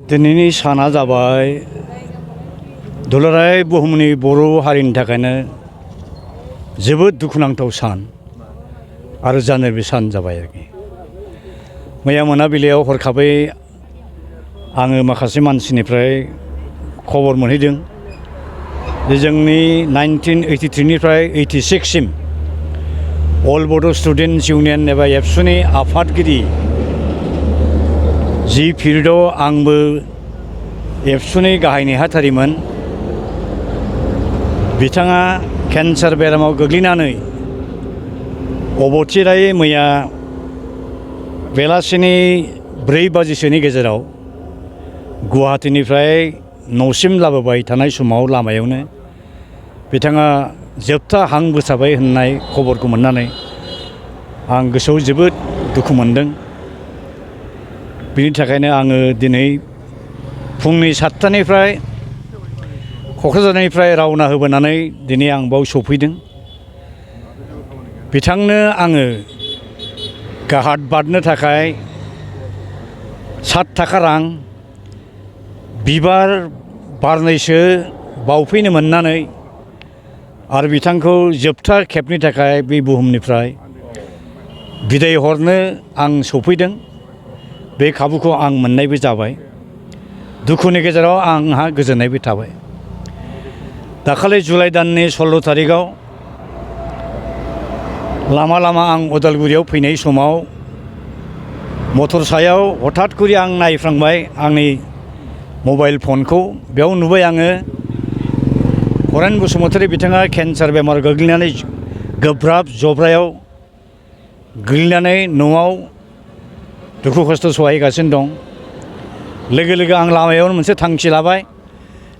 दिनैनि साना जाबाय दुलाराय बुहुमनि बर' हारिनि थाखायनो जोबोद दुखुनांथाव सान आरो जानो बे सान जाबाय आरोखि। मैया मोनाबिलियाव हरखाबै आङो माखासे मानसिनिफ्राय खबर मोनहैदों जे जोंनि 1983 निफ्राय 86 सिम अल बड' स्टुडेन्टस इउनियन एबा एबसुनि आफादगिरि जि पिरियडआव आंबो एबसुनि गाहाय नेहाथारिमोन, बिथाङा केन्सार बेरामाव गोग्लैनानै अबथिरायै मैया बेलासिनि 4 बाजिसोनि गेजेराव गुवाहाटीनिफ्राय न'सिम लाबोबाय थानाय समाव लामायावनो बिथाङा जोबथा हां बोसाबाय होननाय खबरखौ मोननानै आं गोसोआव जोबोद दुखु मोनदों। बिनि थाखायनो आङो दिनै फुंनि 7टानिफ्राय क'क्राझारनिफ्राय रावना होबोनानै दिनै आं बाव सफैदों। बिथांनो आङो घाट बारनो थाखाय 7 थाखा रां बिबार बारनैसो बावफैनो मोननानै आरो बिथांखौ जोबथा खेबनि थाखाय बे बुहुमनिफ्राय बिदाय हरनो आं सफैदों। बे खाबुखौ आं मोननायबो जाबाय। दुखुनि गेजेराव आंहा गोजोननायबो थाबाय। दाखालि जुलाइ दाननि 16 थारिखआव लामा लामा आं उदालगुरियाव फैनाय समाव मटर सायाव हठात करि आं नायफ्लांबाय आंनि मबाइल फनखौ। बेयाव नुबाय आङो हरेन बसुमतारी बिथाङा केन्सार बेमार गोग्लैनानै गोब्राब जब्रायाव गोग्लैनानै न'आव दुखु खस्थ' सहायगासिनो दं। लोगो लोगो आं लामायावनो मोनसे थांखि लाबाय,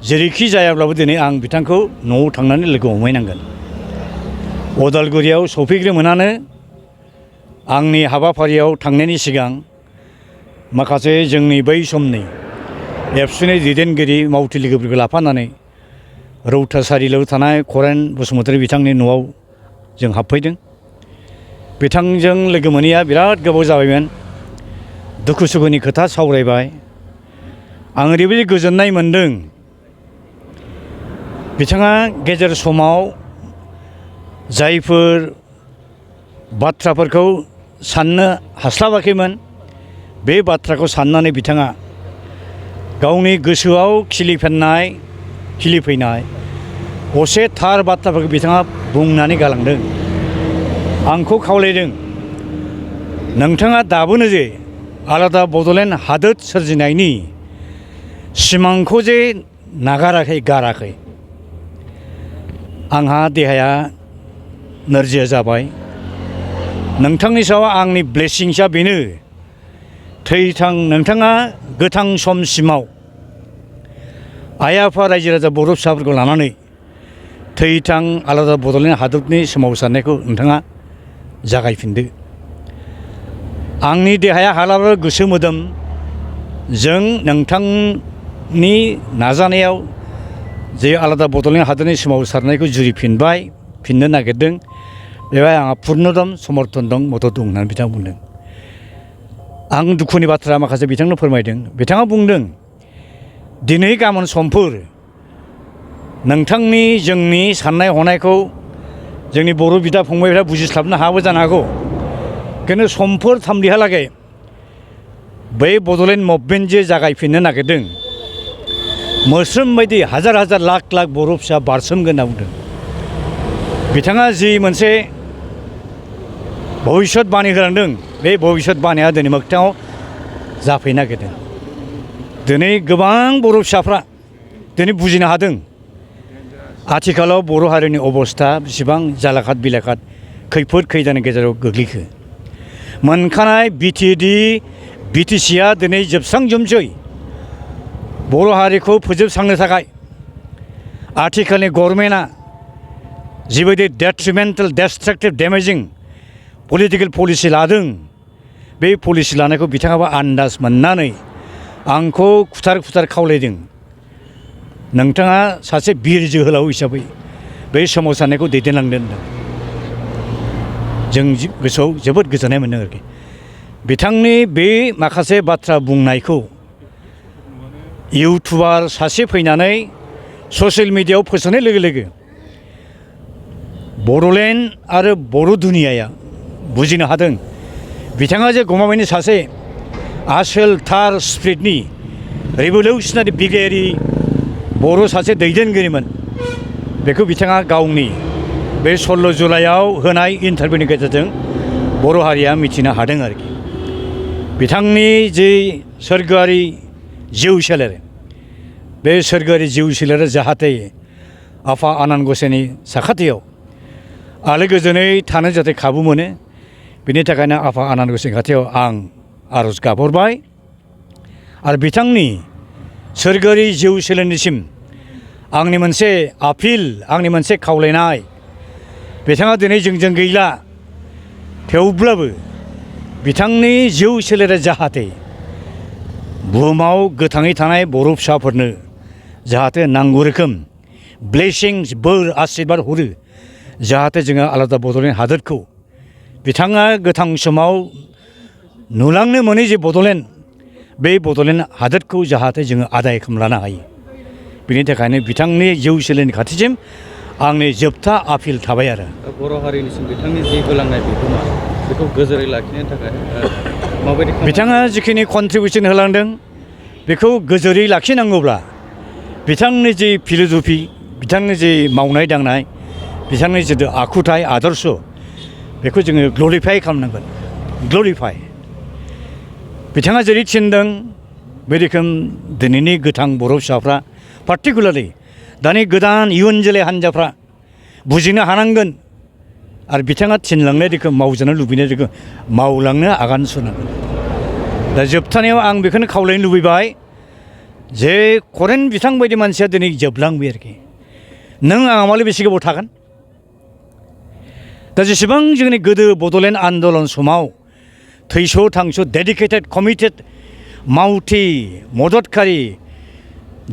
जेरैखि जायाब्लाबो दिनै आं बिथांखौ न'आव थांनानै लोगो हमहैनांगोन। उदालगुरियाव सफैग्रोमोनानो आंनि हाबाफारियाव थांनायनि सिगां माखासे जोंनि बै समनि एबसुनि दैदेनगिरि मावथि लोगोफोरखौ लाफानानै रौता सारिआलियाव थानाय हरेन बसुमतारी बिथांनि न'आव जों हाबफैदों। बिथांजों लोगो मोनैया बिराद गोबाव जाबायमोन। दुखु सुखुनि खोथा सावरायबाय। आं ओरैबायदि गोजोननाय मोनदों, बिथाङा गेजेर समाव जायफोर बाथ्राफोरखौ साननो हास्लाबाखैमोन, बे बाथ्राखौ साननानै बिथाङा गावनि गोसोआव खिलिफैनाय असे थार बाथ्राफोरखौ बिथाङा बुंनानै गालांदों। आंखौ खावलायदों, नोंथाङा दाबोनो जे आलादा बड'लेण्ड हादोर सोरजिनायनि सिमांखौ जे गाराखै। आंहा देहाया नोरजिया जाबाय। नोंथांनि सायाव आंनि ब्लेसिंसआ बेनो, नोंथाङा गोथां समसिमाव आइ आफा रायजो राजा बर' फिसाफोरखौ लानानै थैथां आलादा बड'लेण्ड हादरनि सोमावसारनायखौ नोंथाङा जागायफिनदो। आंनि देहाया हालाबो गोसो मोदोम जों नोंथांनि नाजानायाव जे आलादा बड'लेण्ड हादरनि सोमावसारनायखौ जुरिफिननो नागिरदों, बेवहाय आंहा पुर्नदम समर्थन दं, मदद दं होननानै बिथाङा बुंदों। आं दुखुनि बाथ्रा माखासे बिथांनो फोरमायदों। बिथाङा बुंदों, दिनै गाबोन समफोर नोंथांनि जोंनि साननाय हनायखौ जोंनि बर' बिदा फंबायफ्रा बुजिस्लाबनो हाबो जानो हागौ, खिन्थु समफोर थामलिहालागै बै बड'लेण्ड मुभमेन्ट जे जागायफिननो नागिरदों, मोस्रोम बायदि हाजार हाजार लाख लाख बर' फिसा बारसोमगोन होनना बुंदों। बिथाङा जि मोनसे भबिष्यत बाणी होलांदों, बे भबिष्यत बाणिया दिनै मोगथाङाव जाफैनो नागिरदों। दिनै गोबां बर' फिसाफ्रा दिनै बुजिनो हादों आथिखालाव बर' हारिनि अबस्था बेसेबां जालाखाद बिलाखाद खैफोद खैदानि गेजेराव गोग्लैखो। मोनखानाय बिटिसिआ दिनै जोबस्रांजोबसै। बर' हारिखौ फोजोबस्रांनो थाखाय आथिखालनि गभर्नमेन्टआ जिबायदि डेस्ट्राक्टिभ डेमेजिं पलिटिकेल पलिसि लादों, बे पलिसि लानायखौ बिथाङाबो आन्दाज मोननानै आंखौ खुथार खावलायदों, नोंथाङा सासे बिर जोहोलाव हिसाबै बे सोमावसारनायखौ दैदेनलांदों होनदों। जों गोसोआव जोबोद गोजोननाय मोनदों आरोखि। बिथांनि बे माखासे बाथ्रा बुंनायखौ इउटुबार सासे फैनानै ससियेल मिडियायाव फोसावनाय लोगो लोगो बड'लेण्ड आरो बर' दुनियाया बुजिनो हादों बिथाङा जे गमामायैनो सासे आसोल थार स्पिरिटनि रिभलिउसनारि बिगियारि बर' सासे दैदेनगिरिमोन बेखौ बिथाङा गावनि बे 16 जुलाइआव होनाय इन्टारभिउनि गेजेरजों बर' हारिया मिथिनो हादों आरोखि बिथांनि जि सोरगोआरि जिउ सोलेर बे सोरगोआरि जिउ सोलेरा जाहाथे आफा आनान गसाइनि साखाथियाव आलो गोजोनै थानो जाहाथे खाबु मोनो बिनि थाखायनो आफा आनान गसाइनि खाथियाव आं आर'ज गाबहरबाय आरो बिथांनि सोरगोआरि जिउ सोलेरनिसिम आंनि मोनसे आपिल आंनि मोनसे खावलायनाय बिथाङा दिनै जोंजों गैला थेवब्लाबो बिथांनि जिउ सोलेरा जाहाथे बुहुमाव गोथाङै थानाय बर' फिसाफोरनो जाहाथे नांगौ रोखोम ब्लेसिंस बोर आशीर्बाद हरो जाहाथे जोङो आलादा बड'लेण्ड हादोरखौ बिथाङा गोथां समाव नुलांनो मोनै जे बड'लेण्ड बे बड'लेण्ड हादोरखौ जाहाथे जोङो आदाय खालामनो हायो बिनि थाखायनो बिथांनि जिउ सोलेरनि खाथिसिम आंनि जोबथा आपिल थाबाय आरो बर' हारिनिसिम बिथांनि जि होलांनाय बिहोमा बेखौ गोजोरै लाखिनो थाखाय माबायदि बिथाङा जिखिनि कन्ट्रिबिउसन होलांदों बेखौ गोजोरै लाखिनांगौब्ला बिथांनि जि फिल'सफि बिथांनि जि मावनाय दांनाय बिथांनि जिथु आखुथाय आदर्श बेखौ जोङो ग्ल'रिफाइ खालामनांगोन ग्ल'रिफाइ बिथाङा जेरै थिनदों बे रोखोम दिनैनि गोथां बर' फिसाफ्रा पार्टिकुलारलि दानि गोदान इयुन जोलै हान्जाफ्रा बुजिनो हानांगोन आरो बिथाङा थिनलांनाय रोखोम मावजानो लुबैनाय रोखोम मावलांनो आगान सुरनांगोन दा जोबथानायाव आं बेखौनो खावलायनो लुबैबाय जे करेन्ट बिथां बायदि मानसिया दिनै जोबलांबाय आरोखि नों आंहालाय बेसे गोबाव थागोन दा जेसेबां जोंनि गोदो बड'लेण्ड आन्दलन समाव थैस' थांस' डेडिकेटेड कमिटेड मावथि मददकारि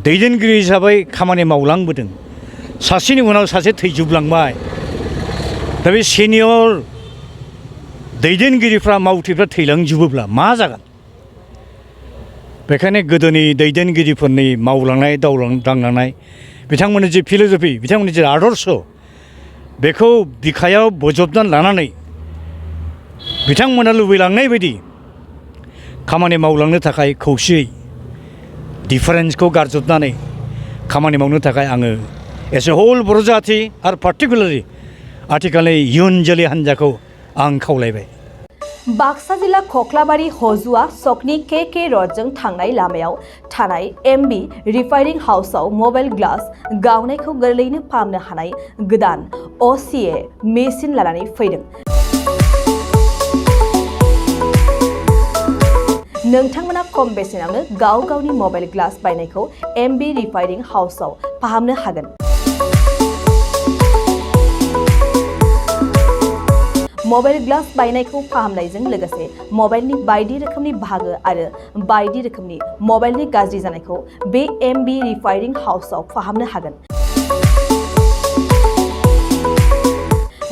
दैदेनगिरि हिसाबै खामानि मावलांबोदों सासेनि उनाव सासे थैजोबलांबाय दा बे सिनियर दैदेनगिरिफ्रा मावथिफ्रा थैलांजोबोब्ला मा जागोन बेखायनो गोदोनि दैदेनगिरिफोरनि मावलांनाय दांलांनाय बिथांमोननि जि फिल'सफि बिथांमोननि जि आदर्श बेखौ बिखायाव बोजबनानै लानानै बिथांमोना लुबैलांनाय बायदि खामानि मावलांनो थाखाय खौसेयै डिफारेन्सखौ गारजोबनानै खामानि मावनो थाखाय आङो एस ए हल बर' जाथि आरो पार्टिकुलारलि आथिखालनि इयुन जोलै हान्जाखौ आं खावलायबाय बाक्सा जिल्ला खख्लाबारि हजुआ सकनि के रडजों थांनाय लामायाव थानाय एमबि रिफाइनिं हाउसआव मबाइल ग्लास गावनायखौ गोरलैयैनो फाहामनो हानाय गोदान असिए मेसिन लानानै फैदों नोंथांमोना खम बेसेनावनो गाव गावनि मबाइल ग्लास बायनायखौ एमबि रिफाइनिं हाउसआव फाहामनो हागोन मबाइल ग्लास बायनायखौ फाहामनायजों लोगोसे मबाइलनि बायदि रोखोमनि बाहागो आरो बायदि रोखोमनि मबाइलनि गाज्रि जानायखौ बे एमबि रिफाइनिं हाउसआव फाहामनो हागोन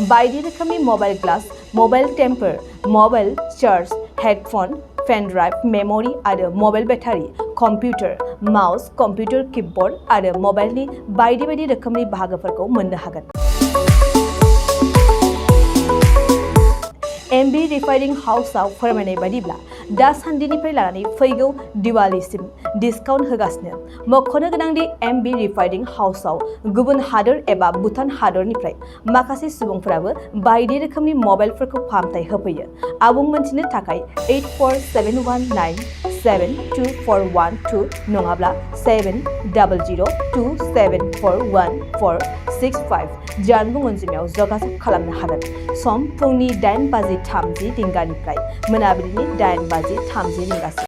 बायदि रोखोमनि mobile glass mobile temper mobile charge headphone pen drive memory आरो mobile battery computer mouse computer keyboard आरो मबाइलनि बायदि बायदि रोखोमनि बाहागोफोरखौ मोननो हागोन एमबि रिफाइनिं हाउसआव फोरमायनाय बायदिब्ला दासान्दिनिफ्राय लानानै फैगौ दिवालीसिम डिसकाउन्ट होगासिनो मख'नो गोनांदि एमबि रिफाइनिं हाउसआव गुबुन हादोर एबा भुटान हादरनिफ्राय माखासे सुबुंफोराबो बायदि रोखोमनि मबाइलफोरखौ फाहामथाय होफैयो आबुं मोनथिनो थाखाय 8471972412 नङाब्ला 7002741465 जानबुं अनजिमायाव जगाजग खालामनो हागोन सम फुंनि 8:30 रिंगानिफ्राय मोनाबिलिनि 8:30 रिंगासिम